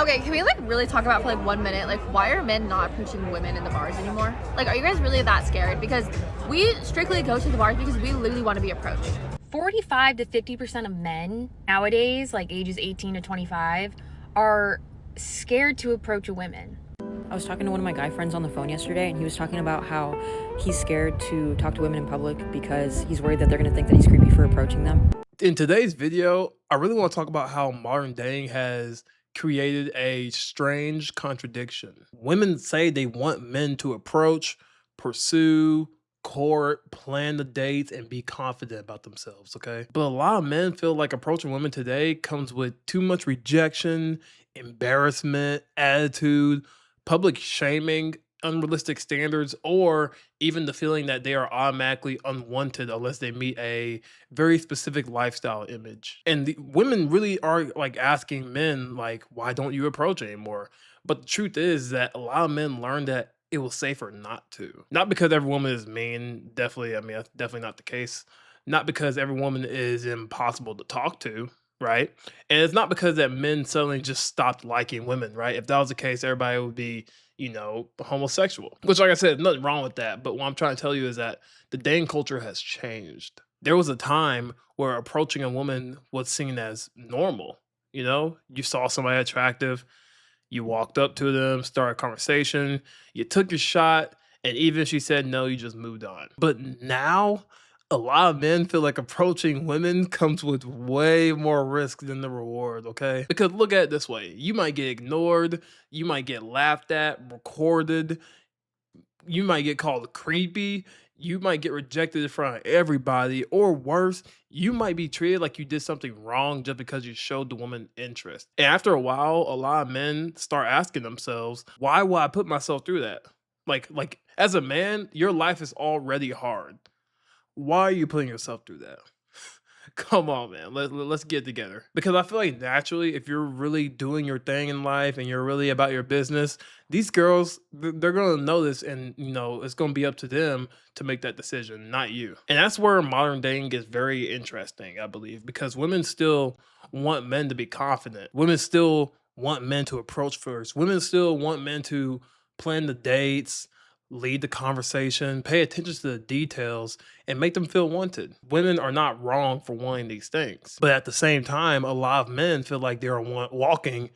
Okay, can we like really talk about for like 1 minute, like why are men not approaching women in the bars anymore? Like, are you guys really that scared? Because we strictly go to the bars because we literally want to be approached. 45 to 50% of men nowadays, like ages 18 to 25, are scared to approach a woman. I was talking to one of my guy friends on the phone yesterday, and he was talking about how he's scared to talk to women in public because he's worried that they're going to think that he's creepy for approaching them. In today's video, I really want to talk about how modern dating has created a strange contradiction. Women say they want men to approach, pursue, court, plan the dates, and be confident about themselves, okay? But a lot of men feel like approaching women today comes with too much rejection, embarrassment, attitude, public shaming, unrealistic standards, or even the feeling that they are automatically unwanted unless they meet a very specific lifestyle image. And the women really are like asking men, like, why don't you approach anymore? But the truth is that a lot of men learn that it was safer not to. Not because every woman is mean, definitely, I mean, that's definitely not the case. Not because every woman is impossible to talk to, right? And it's not because that men suddenly just stopped liking women, right? If that was the case, everybody would be, homosexual. Which, like I said, nothing wrong with that. But what I'm trying to tell you is that the dating culture has changed. There was a time where approaching a woman was seen as normal. You saw somebody attractive, you walked up to them, started a conversation, you took your shot, and even if she said no, you just moved on. But now, a lot of men feel like approaching women comes with way more risk than the reward, okay? Because look at it this way. You might get ignored, you might get laughed at, recorded, you might get called creepy, you might get rejected in front of everybody, or worse, you might be treated like you did something wrong just because you showed the woman interest. And after a while, a lot of men start asking themselves, why would I put myself through that? Like as a man, your life is already hard. Why are you putting yourself through that? Come on, man. Let's get together. Because I feel like naturally, if you're really doing your thing in life and you're really about your business, these girls, they're going to notice, and it's going to be up to them to make that decision, not you. And that's where modern dating gets very interesting, I believe, because women still want men to be confident. Women still want men to approach first. Women still want men to plan the dates, lead the conversation, pay attention to the details, and make them feel wanted. Women are not wrong for wanting these things. But at the same time, a lot of men feel like they are walking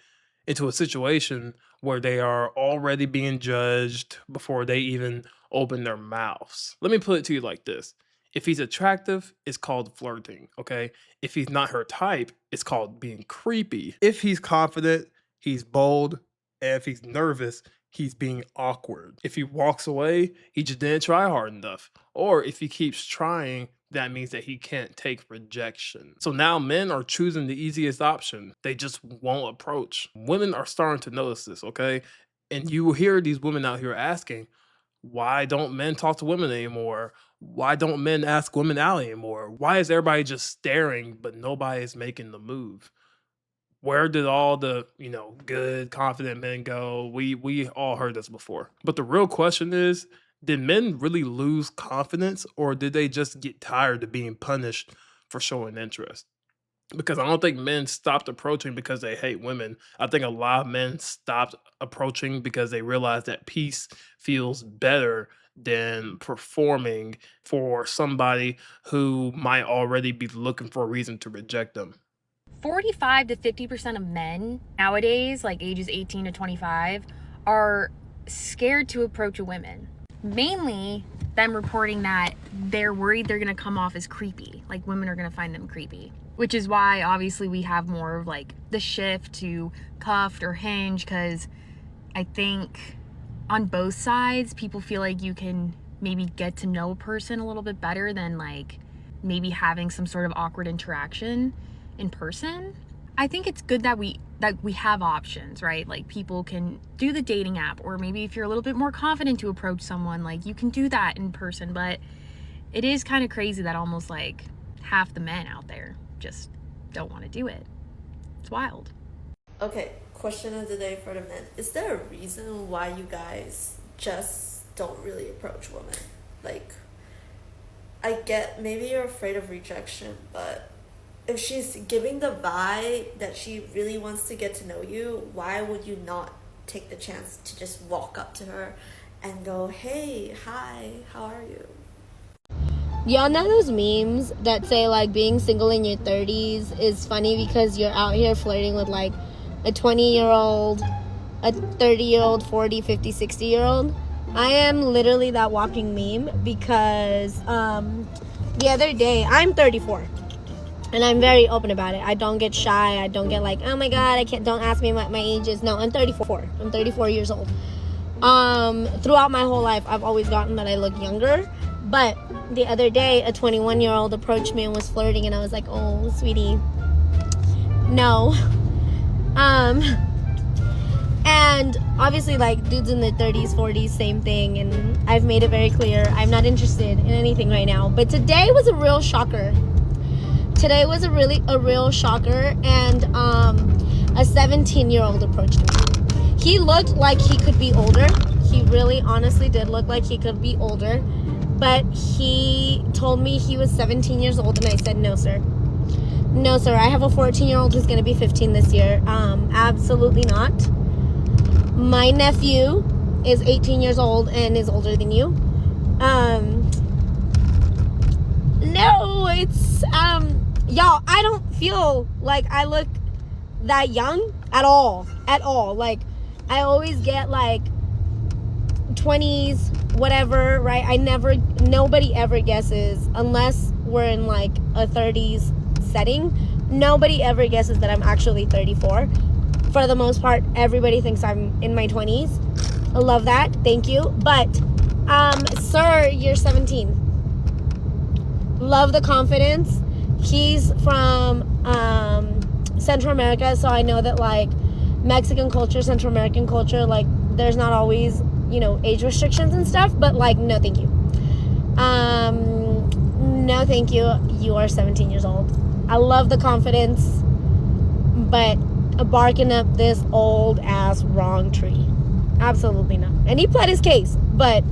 into a situation where they are already being judged before they even open their mouths. Let me put it to you like this. If he's attractive, it's called flirting, okay? If he's not her type, it's called being creepy. If he's confident, he's bold, and if he's nervous, he's being awkward. If he walks away, he just didn't try hard enough. Or if he keeps trying, that means that he can't take rejection. So now men are choosing the easiest option. They just won't approach. Women are starting to notice this, okay? And you will hear these women out here asking, why don't men talk to women anymore? Why don't men ask women out anymore? Why is everybody just staring, but nobody is making the move? Where did all the, good, confident men go? We all heard this before. But the real question is, did men really lose confidence, or did they just get tired of being punished for showing interest? Because I don't think men stopped approaching because they hate women. I think a lot of men stopped approaching because they realized that peace feels better than performing for somebody who might already be looking for a reason to reject them. 45 to 50% of men nowadays, like ages 18 to 25, are scared to approach a woman. Mainly them reporting that they're worried they're going to come off as creepy, like women are going to find them creepy. Which is why obviously we have more of like the shift to cuffed or hinge, because I think on both sides people feel like you can maybe get to know a person a little bit better than like maybe having some sort of awkward interaction in person. I think it's good that we have options, right? Like people can do the dating app, or maybe if you're a little bit more confident to approach someone, like you can do that in person. But it is kind of crazy that almost like half the men out there just don't want to do it. It's wild. Okay, question of the day for the men. Is there a reason why you guys just don't really approach women? Like, I get maybe you're afraid of rejection, but if she's giving the vibe that she really wants to get to know you, why would you not take the chance to just walk up to her and go, hey, hi, how are you? Y'all know those memes that say like being single in your 30s is funny because you're out here flirting with like a 20-year-old, a 30-year-old, 40, 50, 60-year-old? I am literally that walking meme because the other day, I'm 34 and I'm very open about it. I don't get shy. I don't get like, oh my god, don't ask me what my age is. No, I'm 34. I'm 34 years old. Throughout my whole life, I've always gotten that I look younger. But the other day, a 21-year-old approached me and was flirting, and I was like, oh, sweetie, no. And obviously, like, dudes in their 30s, 40s, same thing. And I've made it very clear I'm not interested in anything right now. But today was a real shocker. Today was a real shocker. And a 17-year-old approached me. He looked like he could be older. He really honestly did look like he could be older. But he told me he was 17 years old, and I said, no, sir. No, sir. I have a 14-year-old who's going to be 15 this year. Absolutely not. My nephew is 18 years old and is older than you. No, it's, y'all, I don't feel like I look that young at all. At all. Like, I always get, like, 20s, whatever, right? Nobody ever guesses, unless we're in like a 30s setting, nobody ever guesses that I'm actually 34. For the most part, everybody thinks I'm in my 20s. I love that. Thank you. But, sir, you're 17. Love the confidence. He's from Central America, so I know that like Mexican culture, Central American culture, like there's not always, age restrictions and stuff, but like, no, thank you. No, thank you. You are 17 years old. I love the confidence, but barking up this old ass wrong tree. Absolutely not. And he pled his case, but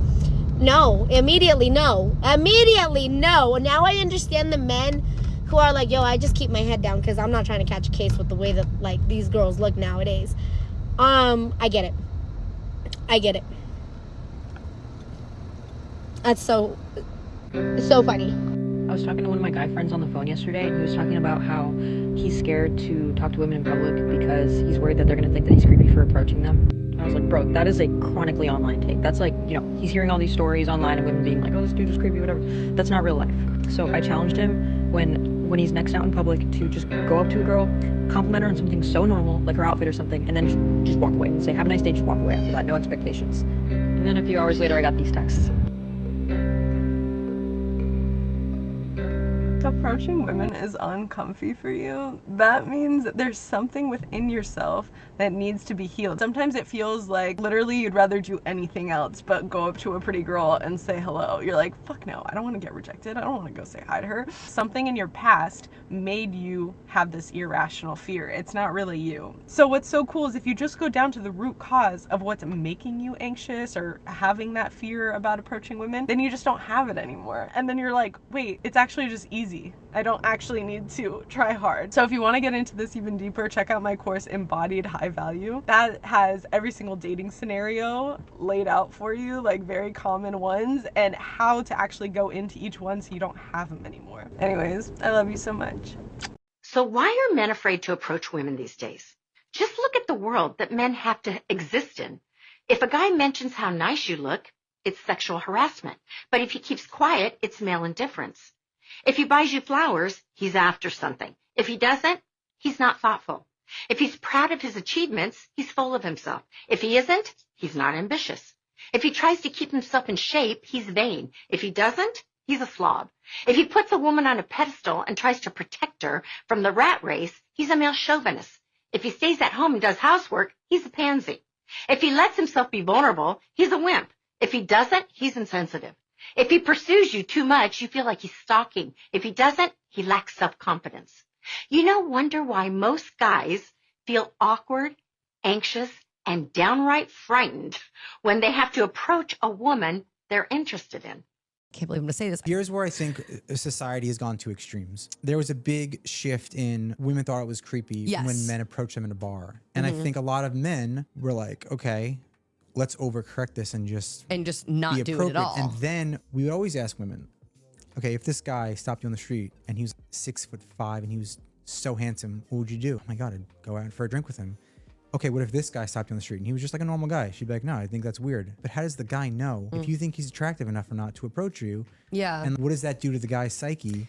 no, immediately no. Immediately no. Now I understand the men who are like, yo, I just keep my head down because I'm not trying to catch a case with the way that like these girls look nowadays. I get it. That's so funny. I was talking to one of my guy friends on the phone yesterday, and he was talking about how he's scared to talk to women in public because he's worried that they're going to think that he's creepy for approaching them. And I was like, bro, that is a chronically online take. That's like, he's hearing all these stories online of women being like, oh, this dude is creepy, whatever. That's not real life. So I challenged him when he's next out in public to just go up to a girl, compliment her on something so normal, like her outfit or something, and then just walk away and say, have a nice day, just walk away after that, no expectations. And then a few hours later, I got these texts. Approaching women is uncomfy for you, that means that there's something within yourself that needs to be healed. Sometimes it feels like literally you'd rather do anything else but go up to a pretty girl and say hello. You're like, fuck no, I don't want to get rejected. I don't want to go say hi to her. Something in your past made you have this irrational fear. It's not really you. So what's so cool is if you just go down to the root cause of what's making you anxious or having that fear about approaching women, then you just don't have it anymore. And then you're like, wait, it's actually just easy. I don't actually need to try hard. So if you want to get into this even deeper, check out my course, Embodied High Value. That has every single dating scenario laid out for you, like very common ones, and how to actually go into each one so you don't have them anymore. Anyways, I love you so much. So why are men afraid to approach women these days? Just look at the world that men have to exist in. If a guy mentions how nice you look, it's sexual harassment. But if he keeps quiet, it's male indifference. If he buys you flowers, he's after something. If he doesn't, he's not thoughtful. If he's proud of his achievements, he's full of himself. If he isn't, he's not ambitious. If he tries to keep himself in shape, he's vain. If he doesn't, he's a slob. If he puts a woman on a pedestal and tries to protect her from the rat race, he's a male chauvinist. If he stays at home and does housework, he's a pansy. If he lets himself be vulnerable, he's a wimp. If he doesn't, he's insensitive. If he pursues you too much, you feel like he's stalking. If he doesn't, he lacks self-confidence. Wonder why most guys feel awkward, anxious, and downright frightened when they have to approach a woman they're interested in. Can't believe I'm gonna say this. Here's where I think society has gone to extremes. There was a big shift in women thought it was creepy when men approached them in a bar. And I think a lot of men were like, okay, let's overcorrect this and just not be do it appropriate. at all. And then we would always ask women, okay, if this guy stopped you on the street and he was 6'5" and he was so handsome, what would you do? Oh my God, I'd go out for a drink with him. Okay, what if this guy stopped you on the street and he was just like a normal guy? She'd be like, no, I think that's weird. But how does the guy know if you think he's attractive enough or not to approach you? Yeah. And what does that do to the guy's psyche?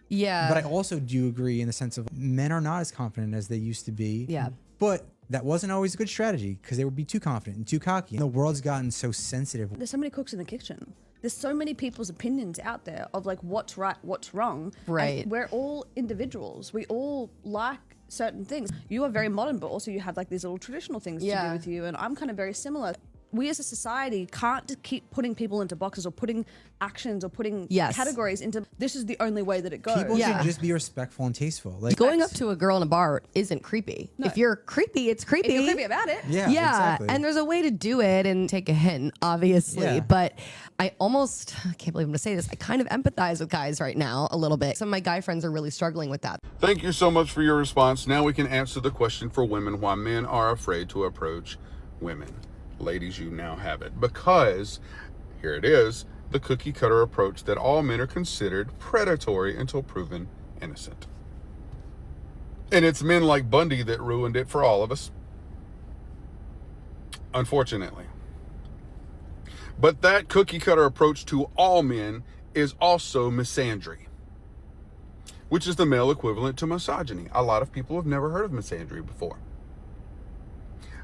Yeah. But I also do agree in the sense of men are not as confident as they used to be. Yeah. But that wasn't always a good strategy because they would be too confident and too cocky. And the world's gotten so sensitive. There's so many cooks in the kitchen. There's so many people's opinions out there of like what's right, what's wrong. Right. And we're all individuals. We all like certain things. You are very modern, but also you have like these little traditional things to do with you. And I'm kind of very similar. We as a society can't just keep putting people into boxes or putting actions or putting categories into this is the only way that it goes. People should just be respectful and tasteful. Like going up to a girl in a bar isn't creepy. No. If you're creepy, it's creepy. If you're creepy about it. Yeah, exactly. And there's a way to do it and take a hint, obviously. Yeah. But I can't believe I'm gonna say this, I kind of empathize with guys right now a little bit. Some of my guy friends are really struggling with that. Thank you so much for your response. Now we can answer the question for women, why men are afraid to approach women. Ladies, you now have it. Because, here it is, the cookie cutter approach that all men are considered predatory until proven innocent. And it's men like Bundy that ruined it for all of us. Unfortunately. But that cookie cutter approach to all men is also misandry, which is the male equivalent to misogyny. A lot of people have never heard of misandry before.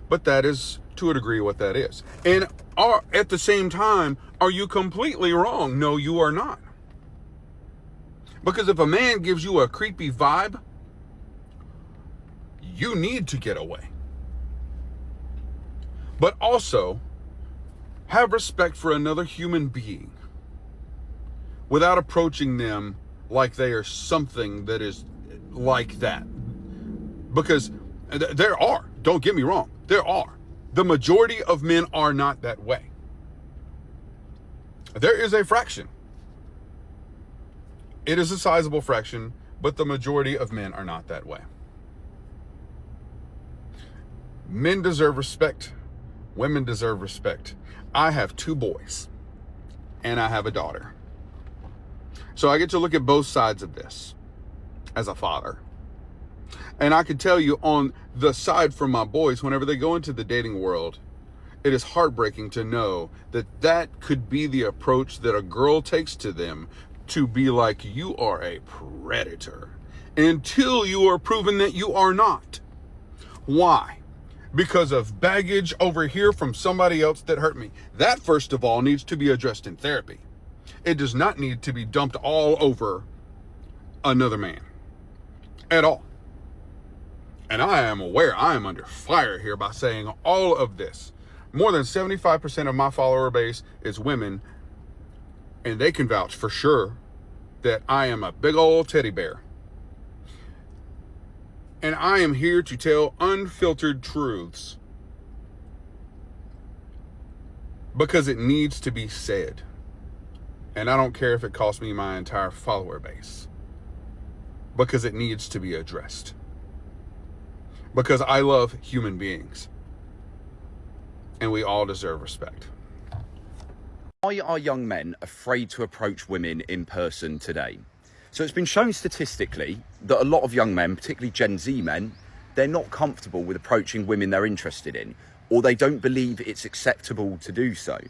But that is, to a degree, what that is. And at the same time, are you completely wrong? No, you are not. Because if a man gives you a creepy vibe, you need to get away. But also, have respect for another human being without approaching them like they are something that is like that. Because there are, don't get me wrong, there are. The majority of men are not that way. There is a fraction. It is a sizable fraction, but the majority of men are not that way. Men deserve respect. Women deserve respect. I have 2 boys and I have a daughter. So I get to look at both sides of this as a father. And I can tell you on the side from my boys, whenever they go into the dating world, it is heartbreaking to know that that could be the approach that a girl takes to them, to be like, you are a predator, until you are proven that you are not. Why? Because of baggage over here from somebody else that hurt me. That, first of all, needs to be addressed in therapy. It does not need to be dumped all over another man at all. And I am aware I am under fire here by saying all of this. More than 75% of my follower base is women, and they can vouch for sure that I am a big old teddy bear. And I am here to tell unfiltered truths because it needs to be said. And I don't care if it costs me my entire follower base, because it needs to be addressed. Because I love human beings, and we all deserve respect. Why are young men afraid to approach women in person today? So it's been shown statistically that a lot of young men, particularly Gen Z men, they're not comfortable with approaching women they're interested in, or they don't believe it's acceptable to do so.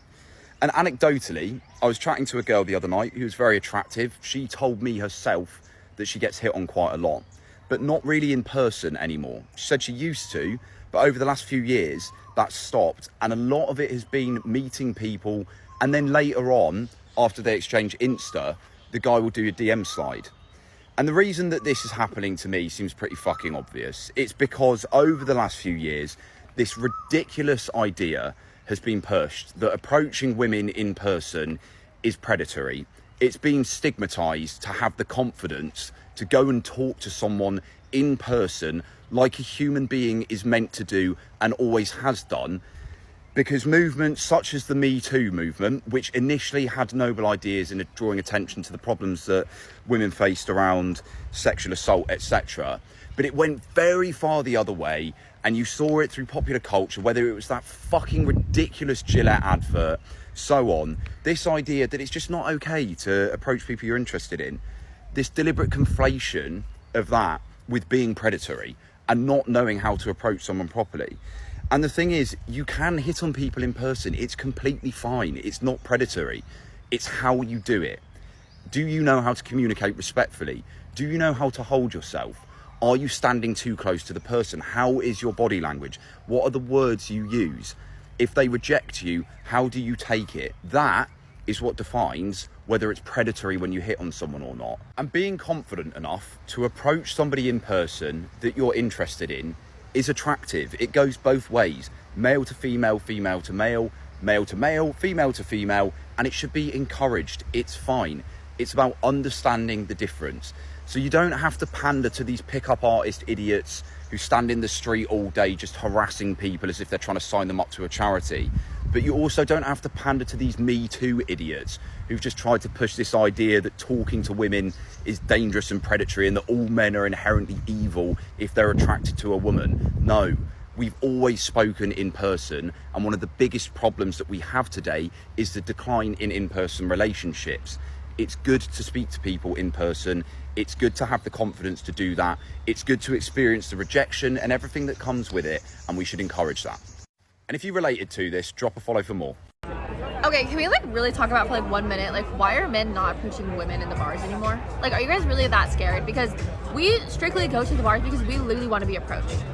And anecdotally, I was chatting to a girl the other night who was very attractive. She told me herself that she gets hit on quite a lot, but not really in person anymore. She said she used to, but over the last few years, that's stopped. And a lot of it has been meeting people, and then later on, after they exchange Insta, the guy will do a DM slide. And the reason that this is happening to me seems pretty fucking obvious. It's because over the last few years, this ridiculous idea has been pushed that approaching women in person is predatory. It's been stigmatized to have the confidence to go and talk to someone in person like a human being is meant to do and always has done. Because movements such as the Me Too movement, which initially had noble ideas in drawing attention to the problems that women faced around sexual assault, etc., but it went very far the other way, and you saw it through popular culture, whether it was that fucking ridiculous Gillette advert, so on. This idea that it's just not okay to approach people you're interested in. This deliberate conflation of that with being predatory and not knowing how to approach someone properly. And the thing is, you can hit on people in person. It's completely fine. It's not predatory. It's how you do it. Do you know how to communicate respectfully? Do you know how to hold yourself? Are you standing too close to the person? How is your body language? What are the words you use? If they reject you, how do you take it? That is what defines whether it's predatory when you hit on someone or not. And being confident enough to approach somebody in person that you're interested in is attractive. It goes both ways. Male to female, female to male, male to male, female to female, and it should be encouraged. It's fine. It's about understanding the difference. So you don't have to pander to these pickup artist idiots who stand in the street all day just harassing people as if they're trying to sign them up to a charity. But you also don't have to pander to these Me Too idiots who've just tried to push this idea that talking to women is dangerous and predatory and that all men are inherently evil if they're attracted to a woman. No, we've always spoken in person, and one of the biggest problems that we have today is the decline in in-person relationships. It's good to speak to people in person. It's good to have the confidence to do that. It's good to experience the rejection and everything that comes with it, and we should encourage that. And if you related to this, drop a follow for more. Okay, can we like really talk about for like 1 minute, like why are men not approaching women in the bars anymore? Like, are you guys really that scared? Because we strictly go to the bars because we literally want to be approached.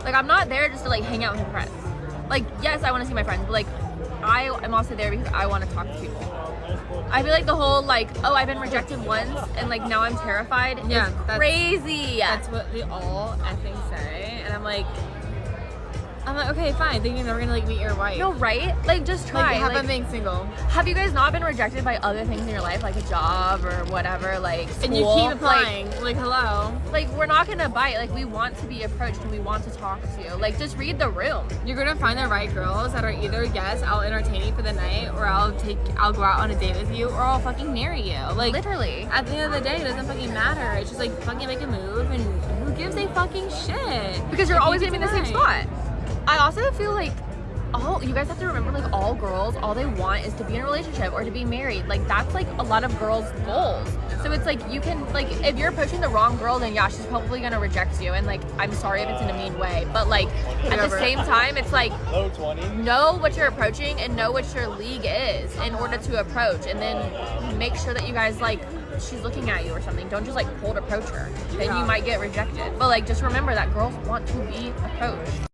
Like, I'm not there just to like hang out with my friends. Like, yes, I want to see my friends, but like I am also there because I want to talk to people. I feel like the whole like, oh, I've been rejected once and like now I'm terrified is crazy. That's what we all effing say, and I'm like, okay, fine. Thinking they're gonna like meet your wife. No, right? Like, just try. Like, have like, them being single. Have you guys not been rejected by other things in your life, like a job or whatever, like school? And you keep applying. Like hello. Like, we're not gonna bite. Like, we want to be approached and we want to talk to you. Like, just read the room. You're gonna find the right girls that are either, yes, I'll entertain you for the night, or I'll go out on a date with you, or I'll fucking marry you. Like, literally. At the end of the day, it doesn't fucking matter. It's just like fucking make a move, and who gives a fucking shit? Because you're always gonna be in the same spot. I also feel like you guys have to remember, like, all girls, all they want is to be in a relationship or to be married. Like, that's like a lot of girls' goals. So it's like, you can, like, if you're approaching the wrong girl, then yeah, she's probably gonna reject you. And like, I'm sorry if it's in a mean way, but like at the same time, it's like, know what you're approaching and know what your league is in order to approach, and then make sure that you guys, like, she's looking at you or something. Don't just like cold approach her. Then you might get rejected. But like, just remember that girls want to be approached.